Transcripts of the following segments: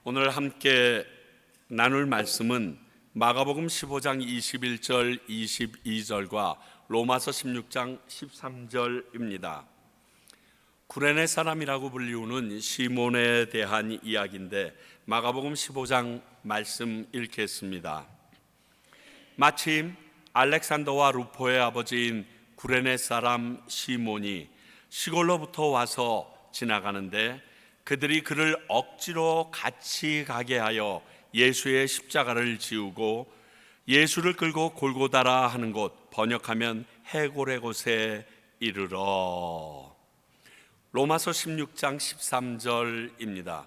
오늘 함께 나눌 말씀은 마가복음 15장 21절 22절과 로마서 16장 13절입니다. 구레네 사람이라고 불리우는 시몬에 대한 이야기인데 마가복음 15장 말씀 읽겠습니다. 마침 알렉산더와 루포의 아버지인 구레네 사람 시몬이 시골로부터 와서 지나가는데 그들이 그를 억지로 같이 가게 하여 예수의 십자가를 지우고 예수를 끌고 골고다라 하는 곳, 번역하면 해골의 곳에 이르러. 로마서 16장 13절입니다.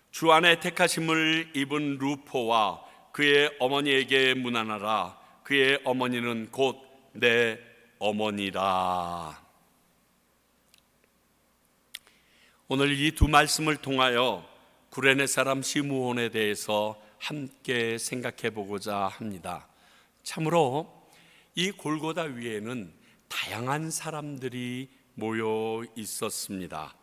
주 안에 택하심을 입은 루포와 그의 어머니에게 문안하라. 그의 어머니는 곧 내 어머니라. 오늘 이 두 말씀을 통하여 구레네 사람 시므온에 대해서 함께 생각해 보고자 합니다. 참으로 이 골고다 위에는 다양한 사람들이 모여 있었습니다.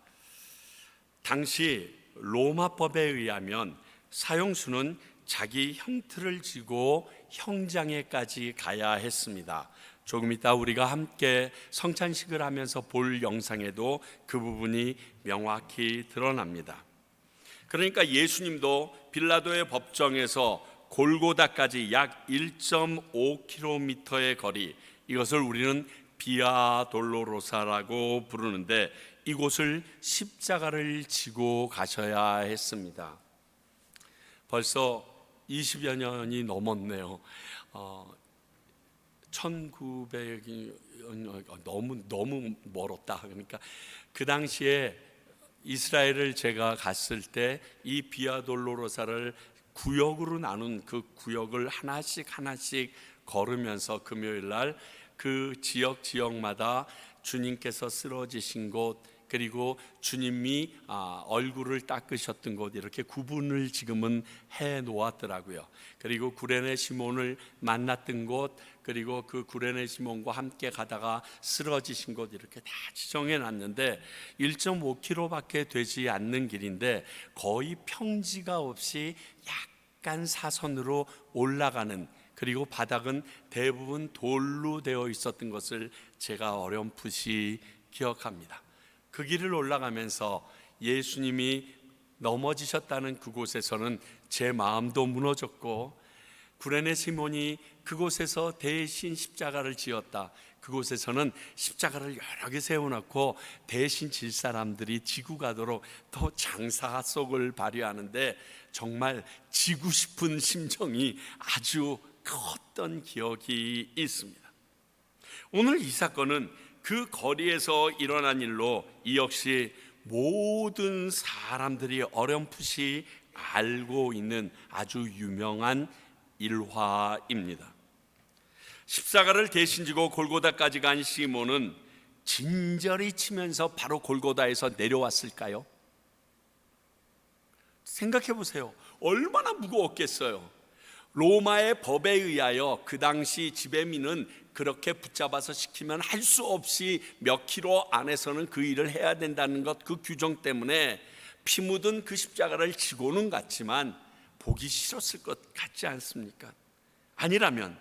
당시 로마법에 의하면 사형수는 자기 형틀을 쥐고 형장에까지 가야 했습니다. 조금 이따 우리가 함께 성찬식을 하면서 볼 영상에도 그 부분이 명확히 드러납니다. 그러니까 예수님도 빌라도의 법정에서 골고다까지 약 1.5km의 거리, 이것을 우리는 비아 돌로로사라고 부르는데 이곳을 십자가를 지고 가셔야 했습니다. 벌써 20여 년이 넘었네요. 1900이 너무 멀었다. 그러니까 그 당시에 이스라엘을 제가 갔을 때 이 비아돌로로사를 구역으로 나눈 그 구역을 하나씩 걸으면서 금요일 날 그 지역마다 주님께서 쓰러지신 곳, 그리고 주님이 얼굴을 닦으셨던 곳, 이렇게 구분을 지금은 해 놓았더라고요. 그리고 구레네 시몬을 만났던 곳, 그리고 그 구레네 시몬과 함께 가다가 쓰러지신 곳, 이렇게 다 지정해 놨는데 1.5km밖에 되지 않는 길인데 거의 평지가 없이 약간 사선으로 올라가는, 그리고 바닥은 대부분 돌로 되어 있었던 것을 제가 어렴풋이 기억합니다. 그 길을 올라가면서 예수님이 넘어지셨다는 그곳에서는 제 마음도 무너졌고, 구레네 시몬이 그곳에서 대신 십자가를 지었다, 그곳에서는 십자가를 여러 개 세워놓고 대신 질 사람들이 지고 가도록 또 장사 속을 발휘하는데 정말 지고 싶은 심정이 아주 컸던 기억이 있습니다. 오늘 이 사건은 그 거리에서 일어난 일로 이 역시 모든 사람들이 어렴풋이 알고 있는 아주 유명한 일화입니다. 십자가를 대신 지고 골고다까지 간 시몬은 진저리 치면서 바로 골고다에서 내려왔을까요? 생각해 보세요. 얼마나 무거웠겠어요. 로마의 법에 의하여 그 당시 지배민은 그렇게 붙잡아서 시키면 할 수 없이 몇 킬로 안에서는 그 일을 해야 된다는 것, 그 규정 때문에 피 묻은 그 십자가를 지고는 갔지만 보기 싫었을 것 같지 않습니까? 아니라면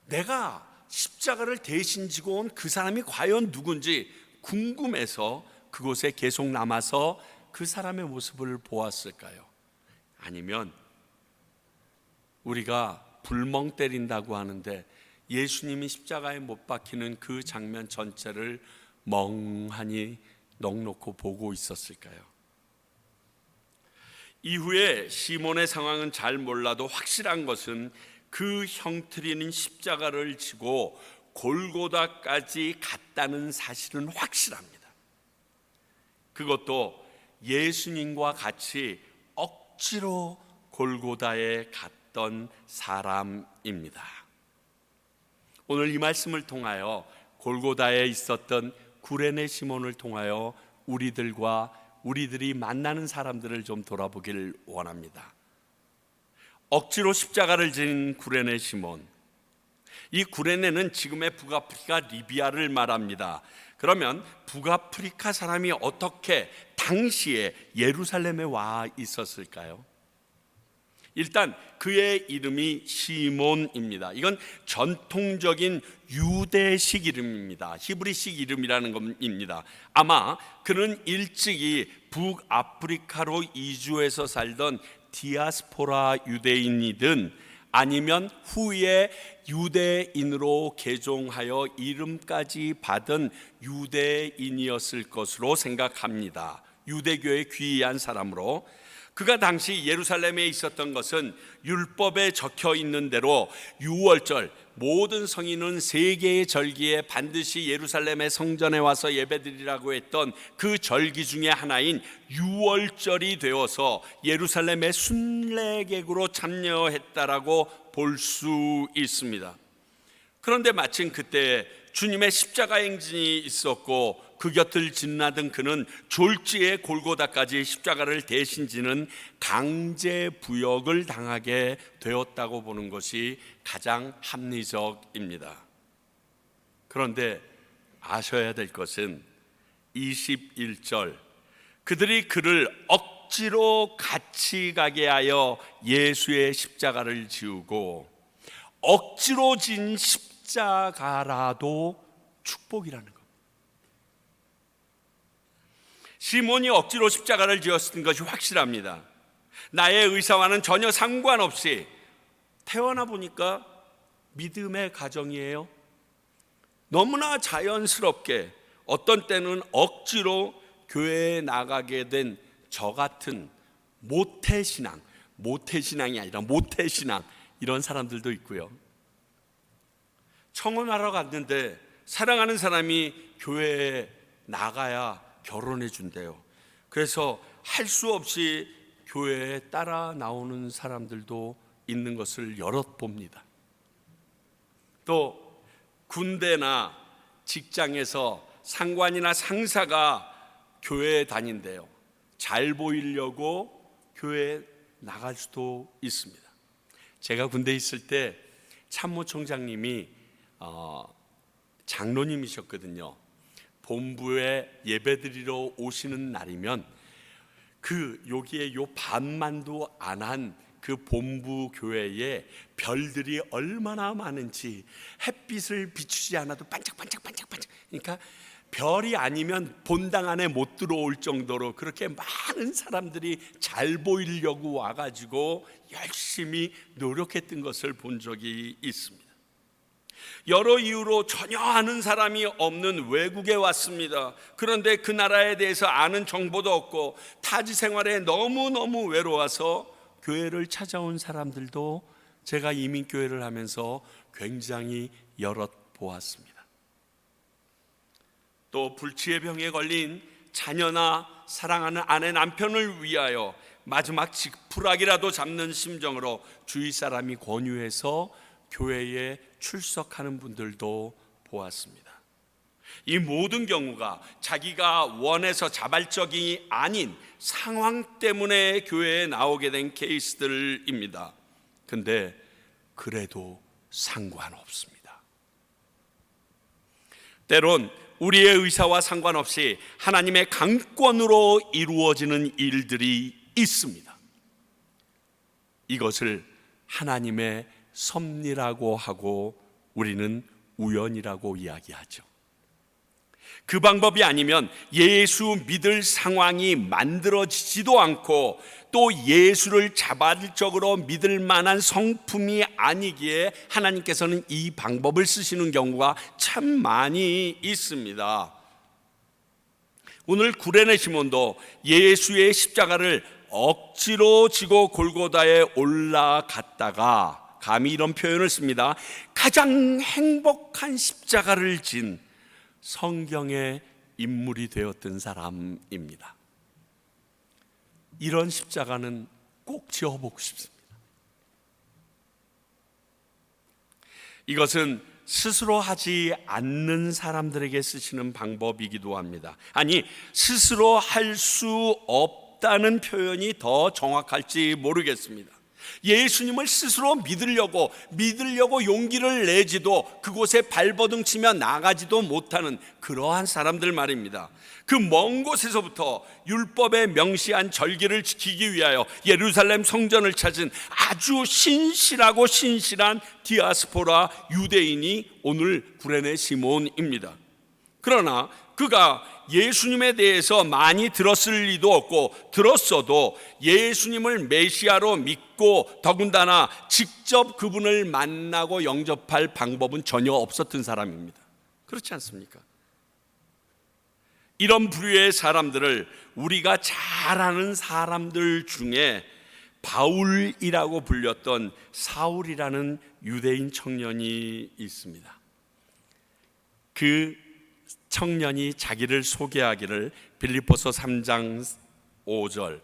내가 십자가를 대신 지고 온 그 사람이 과연 누군지 궁금해서 그곳에 계속 남아서 그 사람의 모습을 보았을까요? 아니면 우리가 불멍 때린다고 하는데 예수님이 십자가에 못 박히는 그 장면 전체를 멍하니 넋놓고 보고 있었을까요? 이후에 시몬의 상황은 잘 몰라도 확실한 것은 그 형틀인 십자가를 지고 골고다까지 갔다는 사실은 확실합니다. 그것도 예수님과 같이 억지로 골고다에 갔던 사람입니다. 오늘 이 말씀을 통하여 골고다에 있었던 구레네 시몬을 통하여 우리들이 만나는 사람들을 좀 돌아보길 원합니다. 억지로 십자가를 진 구레네 시몬, 이 구레네는 지금의 북아프리카 리비아를 말합니다. 그러면 북아프리카 사람이 어떻게 당시에 예루살렘에 와 있었을까요? 일단 그의 이름이 시몬입니다. 이건 전통적인 유대식 이름입니다. 히브리식 이름이라는 겁니다. 아마 그는 일찍이 북아프리카로 이주해서 살던 디아스포라 유대인이든 아니면 후에 유대인으로 개종하여 이름까지 받은 유대인이었을 것으로 생각합니다. 유대교에 귀의한 사람으로. 그가 당시 예루살렘에 있었던 것은 율법에 적혀 있는 대로 유월절, 모든 성인은 세 개의 절기에 반드시 예루살렘의 성전에 와서 예배드리라고 했던 그 절기 중에 하나인 유월절이 되어서 예루살렘의 순례객으로 참여했다라고 볼 수 있습니다. 그런데 마침 그때 주님의 십자가 행진이 있었고 그 곁을 지나던 그는 졸지에 골고다까지 십자가를 대신 지는 강제 부역을 당하게 되었다고 보는 것이 가장 합리적입니다. 그런데 아셔야 될 것은 21절, 그들이 그를 억지로 같이 가게 하여 예수의 십자가를 지우고, 억지로 진 십자가라도 축복이라는 것. 시몬이 억지로 십자가를 지었던 것이 확실합니다. 나의 의사와는 전혀 상관없이 태어나 보니까 믿음의 가정이에요. 너무나 자연스럽게 어떤 때는 억지로 교회에 나가게 된 저 같은 모태신앙, 모태신앙이 아니라 모태신앙, 이런 사람들도 있고요. 청혼하러 갔는데 사랑하는 사람이 교회에 나가야 결혼해 준대요. 그래서 할 수 없이 교회에 따라 나오는 사람들도 있는 것을 여럿 봅니다. 또 군대나 직장에서 상관이나 상사가 교회에 다닌대요. 잘 보이려고 교회에 나갈 수도 있습니다. 제가 군대에 있을 때 참모총장님이 장로님이셨거든요. 본부에 예배드리러 오시는 날이면 여기에 반만도 안 한 그 본부 교회에 별들이 얼마나 많은지 햇빛을 비추지 않아도 반짝반짝반짝반짝, 그러니까 별이 아니면 본당 안에 못 들어올 정도로 그렇게 많은 사람들이 잘 보이려고 와가지고 열심히 노력했던 것을 본 적이 있습니다. 여러 이유로 전혀 아는 사람이 없는 외국에 왔습니다. 그런데 그 나라에 대해서 아는 정보도 없고 타지 생활에 너무너무 외로워서 교회를 찾아온 사람들도 제가 이민교회를 하면서 굉장히 여럿 보았습니다. 또 불치의 병에 걸린 자녀나 사랑하는 아내 남편을 위하여 마지막 지푸라기라도 잡는 심정으로 주위 사람이 권유해서 교회에 출석하는 분들도 보았습니다. 이 모든 경우가 자기가 원해서 자발적이 아닌 상황 때문에 교회에 나오게 된 케이스들입니다. 근데 그래도 상관없습니다. 때론 우리의 의사와 상관없이 하나님의 강권으로 이루어지는 일들이 있습니다. 이것을 하나님의 섭리라고 하고 우리는 우연이라고 이야기하죠. 그 방법이 아니면 예수 믿을 상황이 만들어지지도 않고 또 예수를 자발적으로 믿을 만한 성품이 아니기에 하나님께서는 이 방법을 쓰시는 경우가 참 많이 있습니다. 오늘 구레네 시몬도 예수의 십자가를 억지로 지고 골고다에 올라갔다가 감히 이런 표현을 씁니다. 가장 행복한 십자가를 진 성경의 인물이 되었던 사람입니다. 이런 십자가는 꼭 지어보고 싶습니다. 이것은 스스로 하지 않는 사람들에게 쓰시는 방법이기도 합니다. 아니, 스스로 할 수 없다는 표현이 더 정확할지 모르겠습니다. 예수님을 스스로 믿으려고 용기를 내지도 그곳에 발버둥 치며 나가지도 못하는 그러한 사람들 말입니다. 그 먼 곳에서부터 율법에 명시한 절기를 지키기 위하여 예루살렘 성전을 찾은 아주 신실한 디아스포라 유대인이 오늘 구레네 시몬입니다. 그러나 그가 예수님에 대해서 많이 들었을 리도 없고, 들었어도 예수님을 메시아로 믿고 더군다나 직접 그분을 만나고 영접할 방법은 전혀 없었던 사람입니다. 그렇지 않습니까? 이런 부류의 사람들을 우리가 잘 아는 사람들 중에 바울이라고 불렸던 사울이라는 유대인 청년이 있습니다. 그 청년이 자기를 소개하기를 빌립보서 3장 5절,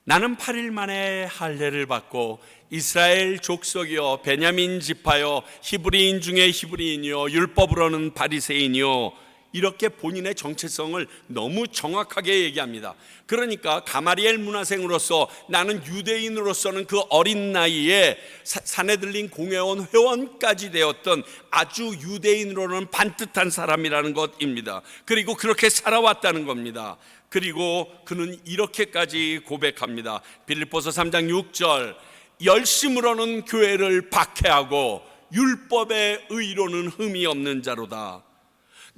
나는 8일 만에 할례를 받고 이스라엘 족속이요 베냐민 지파요 히브리인 중에 히브리인이요 율법으로는 바리새인이요, 이렇게 본인의 정체성을 너무 정확하게 얘기합니다. 그러니까 가마리엘 문화생으로서 나는 유대인으로서는 그 어린 나이에 사내들린 공회원 회원까지 되었던 아주 유대인으로는 반듯한 사람이라는 것입니다. 그리고 그렇게 살아왔다는 겁니다. 그리고 그는 이렇게까지 고백합니다. 빌립보서 3장 6절, 열심으로는 교회를 박해하고 율법의 의로는 흠이 없는 자로다.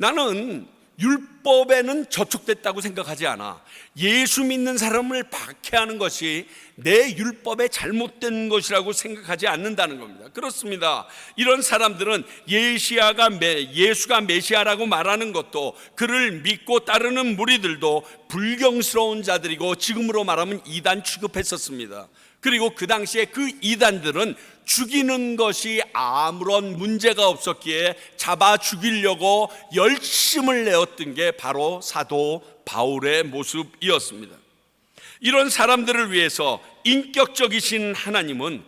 나는 율법에는 저촉됐다고 생각하지 않아. 예수 믿는 사람을 박해하는 것이 내 율법에 잘못된 것이라고 생각하지 않는다는 겁니다. 그렇습니다. 이런 사람들은 예수가 메시아라고 말하는 것도, 그를 믿고 따르는 무리들도 불경스러운 자들이고 지금으로 말하면 이단 취급했었습니다. 그리고 그 당시에 그 이단들은 죽이는 것이 아무런 문제가 없었기에 잡아 죽이려고 열심을 내었던 게 바로 사도 바울의 모습이었습니다. 이런 사람들을 위해서 인격적이신 하나님은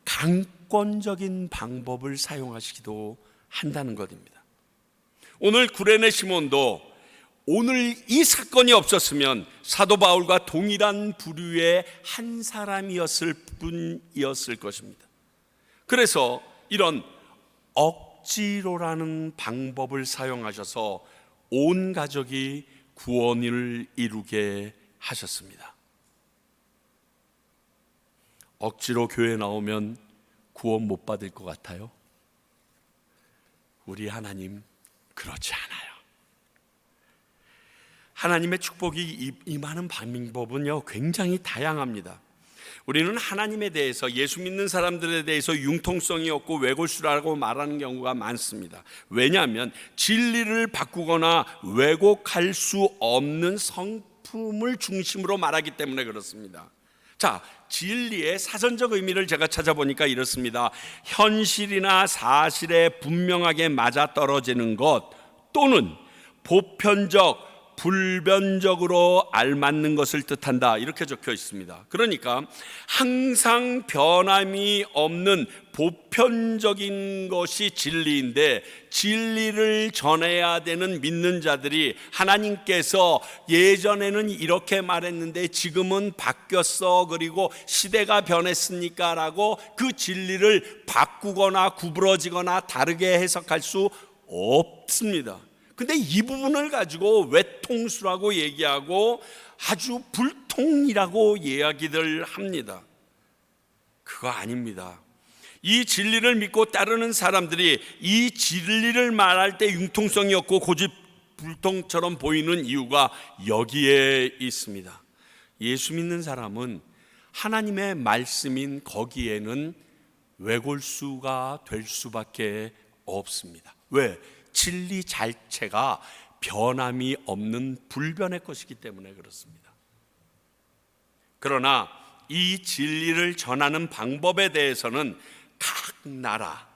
강권적인 방법을 사용하시기도 한다는 것입니다. 오늘 구레네 시몬도 오늘 이 사건이 없었으면 사도 바울과 동일한 부류의 한 사람이었을 뿐이었을 것입니다. 그래서 이런 억지로라는 방법을 사용하셔서 온 가족이 구원을 이루게 하셨습니다. 억지로 교회 나오면 구원 못 받을 것 같아요? 우리 하나님 그렇지 않아요. 하나님의 축복이 임하는 방법은요 굉장히 다양합니다. 우리는 하나님에 대해서, 예수 믿는 사람들에 대해서 융통성이 없고 왜골수라고 말하는 경우가 많습니다. 왜냐하면 진리를 바꾸거나 왜곡할 수 없는 성품을 중심으로 말하기 때문에 그렇습니다. 자, 진리의 사전적 의미를 제가 찾아보니까 이렇습니다. 현실이나 사실에 분명하게 맞아떨어지는 것, 또는 보편적, 불변적으로 알맞는 것을 뜻한다, 이렇게 적혀 있습니다. 그러니까 항상 변함이 없는 보편적인 것이 진리인데, 진리를 전해야 되는 믿는 자들이 하나님께서 예전에는 이렇게 말했는데 지금은 바뀌었어, 그리고 시대가 변했으니까 라고 그 진리를 바꾸거나 구부러지거나 다르게 해석할 수 없습니다. 근데 이 부분을 가지고 외통수라고 얘기하고 아주 불통이라고 이야기들 합니다. 그거 아닙니다. 이 진리를 믿고 따르는 사람들이 이 진리를 말할 때 융통성이 없고 고집불통처럼 보이는 이유가 여기에 있습니다. 예수 믿는 사람은 하나님의 말씀인 거기에는 왜골수가 될 수밖에 없습니다. 왜? 진리 자체가 변함이 없는 불변의 것이기 때문에 그렇습니다. 그러나 이 진리를 전하는 방법에 대해서는 각 나라,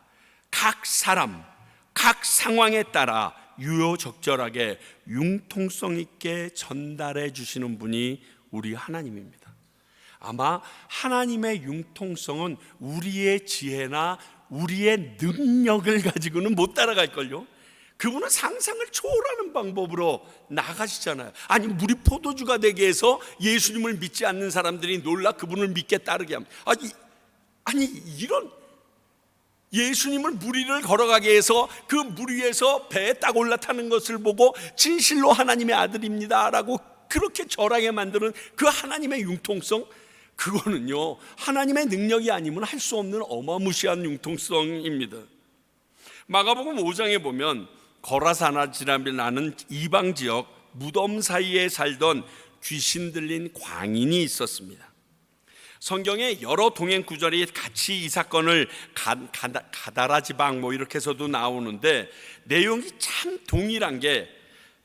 각 사람, 각 상황에 따라 유효적절하게 융통성 있게 전달해 주시는 분이 우리 하나님입니다. 아마 하나님의 융통성은 우리의 지혜나 우리의 능력을 가지고는 못 따라갈걸요. 그분은 상상을 초월하는 방법으로 나가시잖아요. 아니, 물이 포도주가 되게 해서 예수님을 믿지 않는 사람들이 놀라 그분을 믿게 따르게 합니다. 아니, 아니, 이런 예수님을 무리를 걸어가게 해서 그 무리 위에서 배에 딱 올라타는 것을 보고 진실로 하나님의 아들입니다 라고 그렇게 절하게 만드는 그 하나님의 융통성, 그거는요 하나님의 능력이 아니면 할 수 없는 어마무시한 융통성입니다. 마가복음 5장에 보면 거라사나지라는 이방 지역 무덤 사이에 살던 귀신 들린 광인이 있었습니다. 성경에 여러 동행 구절이 같이 이 사건을 가다라 지방 뭐 이렇게 해서도 나오는데, 내용이 참 동일한 게,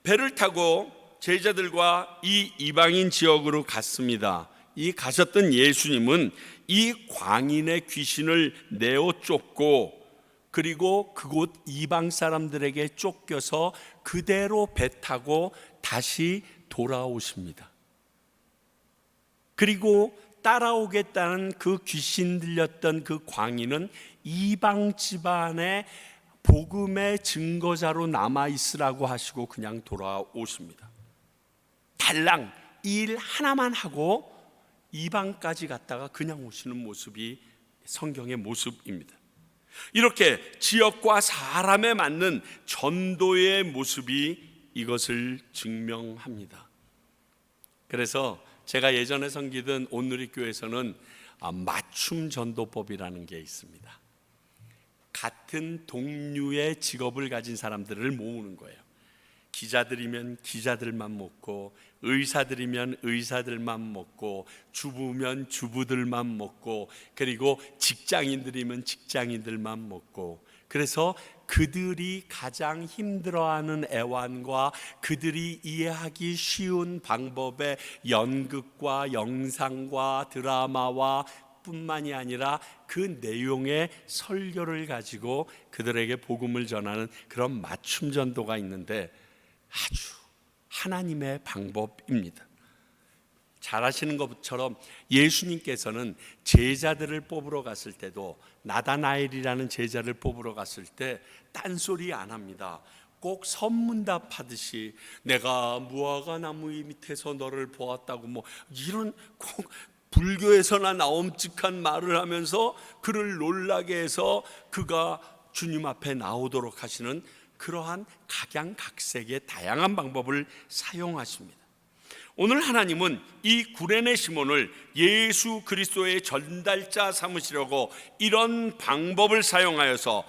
배를 타고 제자들과 이 이방인 지역으로 갔습니다. 이 가셨던 예수님은 이 광인의 귀신을 내어 쫓고, 그리고 그곳 이방 사람들에게 쫓겨서 그대로 배 타고 다시 돌아오십니다. 그리고 따라오겠다는 그 귀신 들렸던 그 광인은 이방 집안의 복음의 증거자로 남아있으라고 하시고 그냥 돌아오십니다. 달랑 일 하나만 하고 이방까지 갔다가 그냥 오시는 모습이 성경의 모습입니다. 이렇게 지역과 사람에 맞는 전도의 모습이 이것을 증명합니다. 그래서 제가 예전에 섬기던 온누리교회에서는 맞춤 전도법이라는 게 있습니다. 같은 동류의 직업을 가진 사람들을 모으는 거예요. 기자들이면 기자들만 먹고, 의사들이면 의사들만 먹고, 주부면 주부들만 먹고, 그리고 직장인들이면 직장인들만 먹고, 그래서 그들이 가장 힘들어하는 애완과 그들이 이해하기 쉬운 방법의 연극과 영상과 드라마와 뿐만이 아니라 그 내용의 설교를 가지고 그들에게 복음을 전하는 그런 맞춤 전도가 있는데, 아주 하나님의 방법입니다. 잘 아시는 것처럼 예수님께서는 제자들을 뽑으러 갔을 때도, 나다나엘이라는 제자를 뽑으러 갔을 때 딴소리 안 합니다. 꼭 선문답하듯이 내가 무화과 나무 밑에서 너를 보았다고 뭐 이런 꼭 불교에서나 나옴직한 말을 하면서 그를 놀라게 해서 그가 주님 앞에 나오도록 하시는 그러한 각양각색의 다양한 방법을 사용하십니다. 오늘 하나님은 이 구레네 시몬을 예수 그리스도의 전달자 삼으시려고 이런 방법을 사용하여서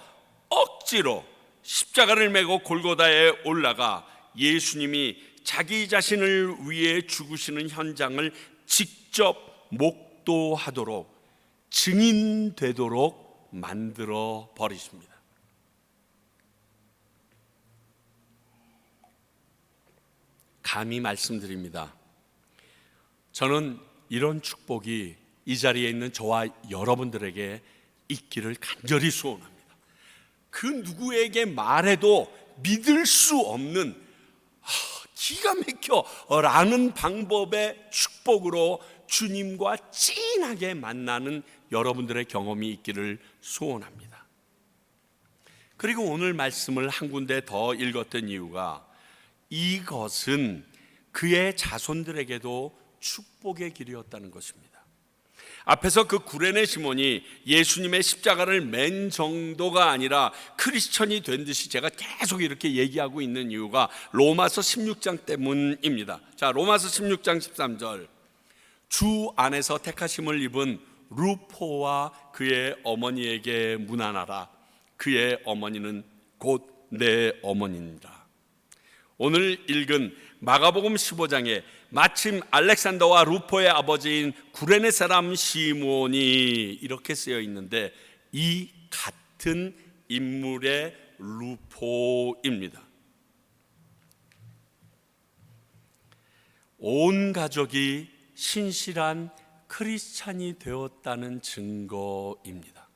억지로 십자가를 메고 골고다에 올라가 예수님이 자기 자신을 위해 죽으시는 현장을 직접 목도하도록, 증인되도록 만들어 버리십니다. 감히 말씀드립니다. 저는 이런 축복이 이 자리에 있는 저와 여러분들에게 있기를 간절히 소원합니다. 그 누구에게 말해도 믿을 수 없는 기가 막혀 라는 방법의 축복으로 주님과 진하게 만나는 여러분들의 경험이 있기를 소원합니다. 그리고 오늘 말씀을 한 군데 더 읽었던 이유가, 이것은 그의 자손들에게도 축복의 길이었다는 것입니다. 앞에서 그 구레네 시몬이 예수님의 십자가를 맨 정도가 아니라 크리스천이 된 듯이 제가 계속 이렇게 얘기하고 있는 이유가 로마서 16장 때문입니다. 자, 로마서 16장 13절, 주 안에서 택하심을 입은 루포와 그의 어머니에게 문안하라. 그의 어머니는 곧 내 어머니니라. 오늘 읽은 마가복음 15장에 마침 알렉산더와 루포의 아버지인 구레네 사람 시몬이 이렇게 쓰여 있는데, 이 같은 인물의 루포입니다. 온 가족이 신실한 크리스찬이 되었다는 증거입니다.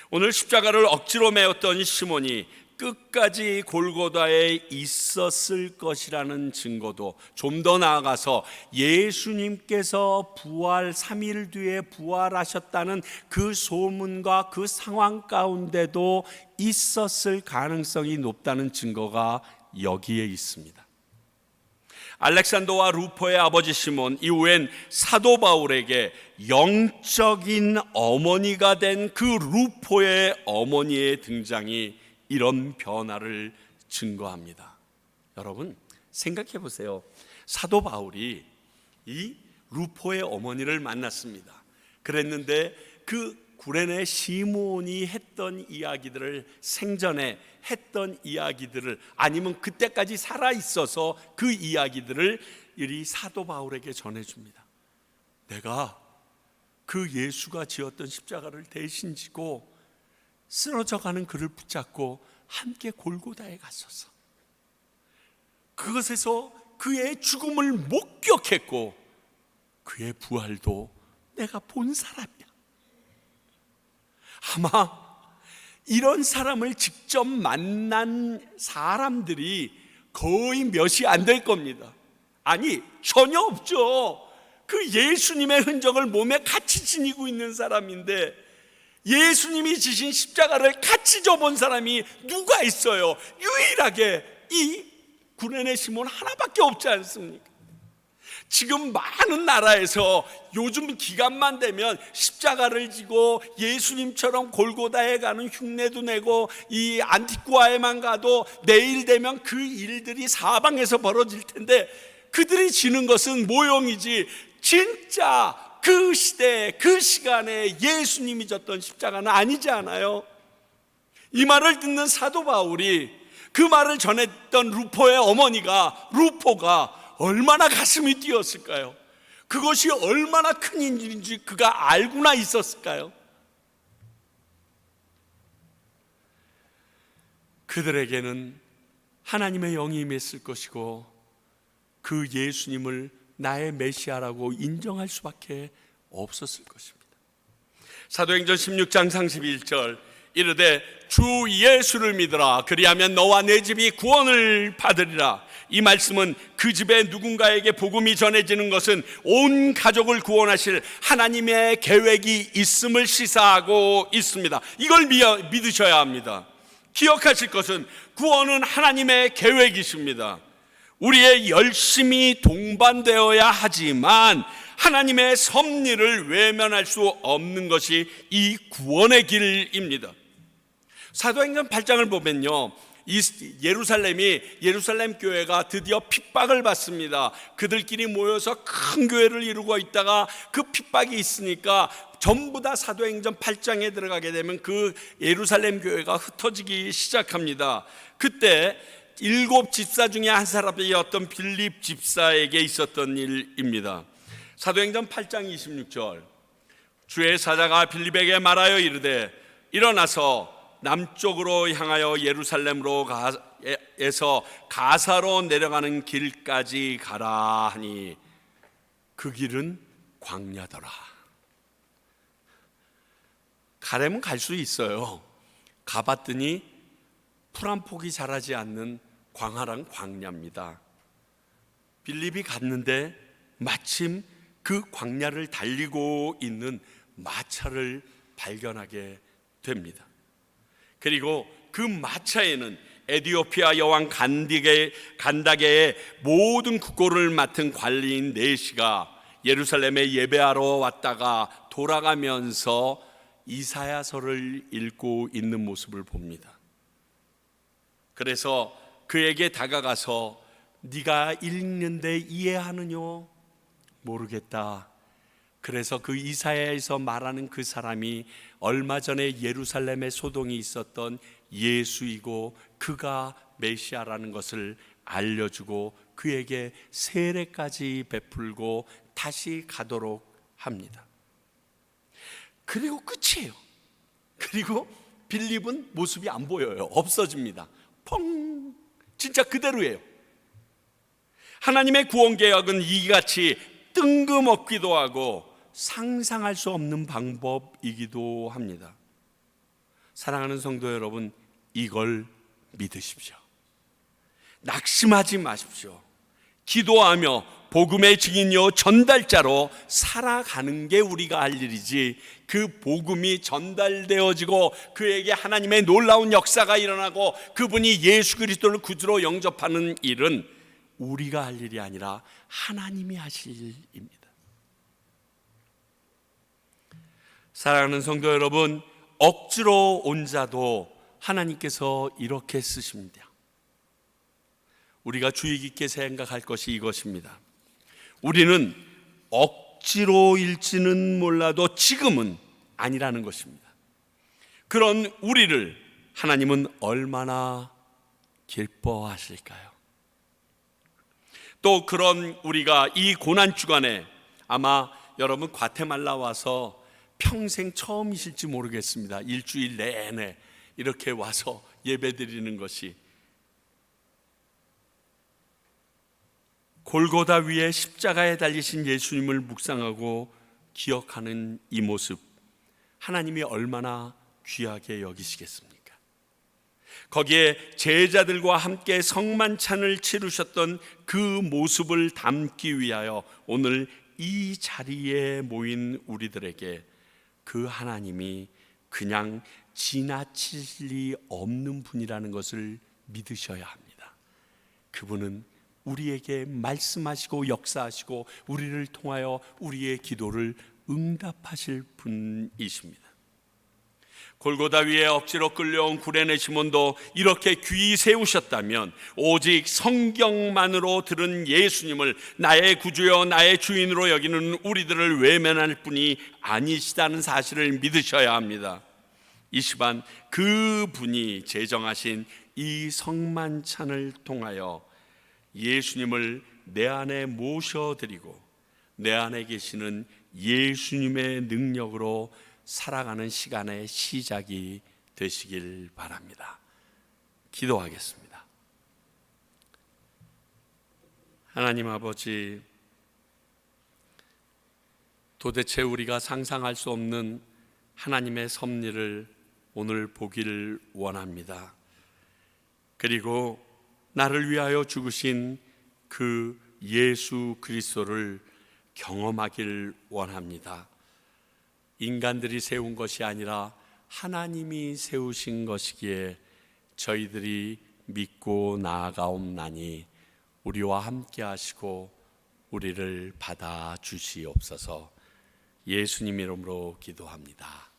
오늘 십자가를 억지로 메었던 시몬이 끝까지 골고다에 있었을 것이라는 증거도, 좀 더 나아가서 예수님께서 3일 뒤에 부활하셨다는 그 소문과 그 상황 가운데도 있었을 가능성이 높다는 증거가 여기에 있습니다. 알렉산더와 루포의 아버지 시몬, 이후엔 사도 바울에게 영적인 어머니가 된 그 루포의 어머니의 등장이 이런 변화를 증거합니다. 여러분 생각해 보세요. 사도 바울이 이 루포의 어머니를 만났습니다. 그랬는데 그 구레네 시몬이 했던 이야기들을, 생전에 했던 이야기들을, 아니면 그때까지 살아 있어서 그 이야기들을 이 사도 바울에게 전해줍니다. 내가 그 예수가 지었던 십자가를 대신 지고 쓰러져가는 그를 붙잡고 함께 골고다에 갔었어. 그것에서 그의 죽음을 목격했고 그의 부활도 내가 본 사람이야. 아마 이런 사람을 직접 만난 사람들이 거의 몇이 안 될 겁니다. 아니 전혀 없죠. 그 예수님의 흔적을 몸에 같이 지니고 있는 사람인데, 예수님이 지신 십자가를 같이 져본 사람이 누가 있어요? 유일하게 이 구레네 시몬 하나밖에 없지 않습니까? 지금 많은 나라에서 요즘 기간만 되면 십자가를 지고 예수님처럼 골고다에 가는 흉내도 내고, 이 안티쿠아에만 가도 내일 되면 그 일들이 사방에서 벌어질 텐데, 그들이 지는 것은 모형이지 진짜 그 시대 그 시간에 예수님이 졌던 십자가는 아니지 않아요? 이 말을 듣는 사도 바울이, 그 말을 전했던 루포의 어머니가, 루포가 얼마나 가슴이 뛰었을까요? 그것이 얼마나 큰 일인지 그가 알고나 있었을까요? 그들에게는 하나님의 영이 임했을 것이고 그 예수님을 나의 메시아라고 인정할 수밖에 없었을 것입니다. 사도행전 16장 31절, 이르되 주 예수를 믿으라, 그리하면 너와 내 집이 구원을 받으리라. 이 말씀은 그 집에 누군가에게 복음이 전해지는 것은 온 가족을 구원하실 하나님의 계획이 있음을 시사하고 있습니다. 이걸 믿으셔야 합니다. 기억하실 것은 구원은 하나님의 계획이십니다. 우리의 열심이 동반되어야 하지만 하나님의 섭리를 외면할 수 없는 것이 이 구원의 길입니다. 사도행전 8장을 보면요, 예루살렘 교회가 드디어 핍박을 받습니다. 그들끼리 모여서 큰 교회를 이루고 있다가 그 핍박이 있으니까 전부 다 사도행전 8장에 들어가게 되면 그 예루살렘 교회가 흩어지기 시작합니다. 그때 7 집사 중에 한 사람이었던 빌립 집사에게 있었던 일입니다. 사도행전 8장 26절, 주의 사자가 빌립에게 말하여 이르되 일어나서 남쪽으로 향하여 예루살렘으로 에서 가사로 내려가는 길까지 가라 하니 그 길은 광야더라. 가려면 갈 수 있어요. 가봤더니 풀 한 폭이 자라지 않는 광활한 광야입니다. 빌립이 갔는데 마침 그 광야를 달리고 있는 마차를 발견하게 됩니다. 그리고 그 마차에는 에디오피아 여왕 간다게의 모든 국고를 맡은 관리인 네시가 예루살렘에 예배하러 왔다가 돌아가면서 이사야서를 읽고 있는 모습을 봅니다. 그래서 그에게 다가가서 네가 읽는데 이해하느뇨? 모르겠다. 그래서 그 이사야에서 말하는 그 사람이 얼마 전에 예루살렘에 소동이 있었던 예수이고 그가 메시아라는 것을 알려주고 그에게 세례까지 베풀고 다시 가도록 합니다. 그리고 끝이에요. 그리고 빌립은 모습이 안 보여요. 없어집니다. 펑! 진짜 그대로예요. 하나님의 구원 계획은 이같이 뜬금없기도 하고 상상할 수 없는 방법이기도 합니다. 사랑하는 성도 여러분, 이걸 믿으십시오. 낙심하지 마십시오. 기도하며 복음의 증인이요 전달자로 살아가는 게 우리가 할 일이지, 그 복음이 전달되어지고 그에게 하나님의 놀라운 역사가 일어나고 그분이 예수 그리스도를 구주로 영접하는 일은 우리가 할 일이 아니라 하나님이 하실 일입니다. 사랑하는 성도 여러분, 억지로 온 자도 하나님께서 이렇게 쓰십니다. 우리가 주의 깊게 생각할 것이 이것입니다. 우리는 억지로일지는 몰라도 지금은 아니라는 것입니다. 그런 우리를 하나님은 얼마나 기뻐하실까요? 또 그런 우리가 이 고난 주간에 아마 여러분 과테말라 와서 평생 처음이실지 모르겠습니다. 일주일 내내 이렇게 와서 예배드리는 것이, 골고다 위에 십자가에 달리신 예수님을 묵상하고 기억하는 이 모습, 하나님이 얼마나 귀하게 여기시겠습니까? 거기에 제자들과 함께 성만찬을 치르셨던 그 모습을 담기 위하여 오늘 이 자리에 모인 우리들에게 그 하나님이 그냥 지나칠 리 없는 분이라는 것을 믿으셔야 합니다. 그분은 우리에게 말씀하시고 역사하시고 우리를 통하여 우리의 기도를 응답하실 분이십니다. 골고다 위에 억지로 끌려온 구레네 시몬도 이렇게 귀 세우셨다면 오직 성경만으로 들은 예수님을 나의 구주여 나의 주인으로 여기는 우리들을 외면할 분이 아니시다는 사실을 믿으셔야 합니다. 이 시간 그분이 제정하신 이 성만찬을 통하여 예수님을 내 안에 모셔드리고 내 안에 계시는 예수님의 능력으로 살아가는 시간의 시작이 되시길 바랍니다. 기도하겠습니다. 하나님 아버지, 도대체 우리가 상상할 수 없는 하나님의 섭리를 오늘 보기를 원합니다. 그리고 나를 위하여 죽으신 그 예수 그리스도를 경험하길 원합니다. 인간들이 세운 것이 아니라 하나님이 세우신 것이기에 저희들이 믿고 나아가옵나니 우리와 함께 하시고 우리를 받아 주시옵소서. 예수님 이름으로 기도합니다.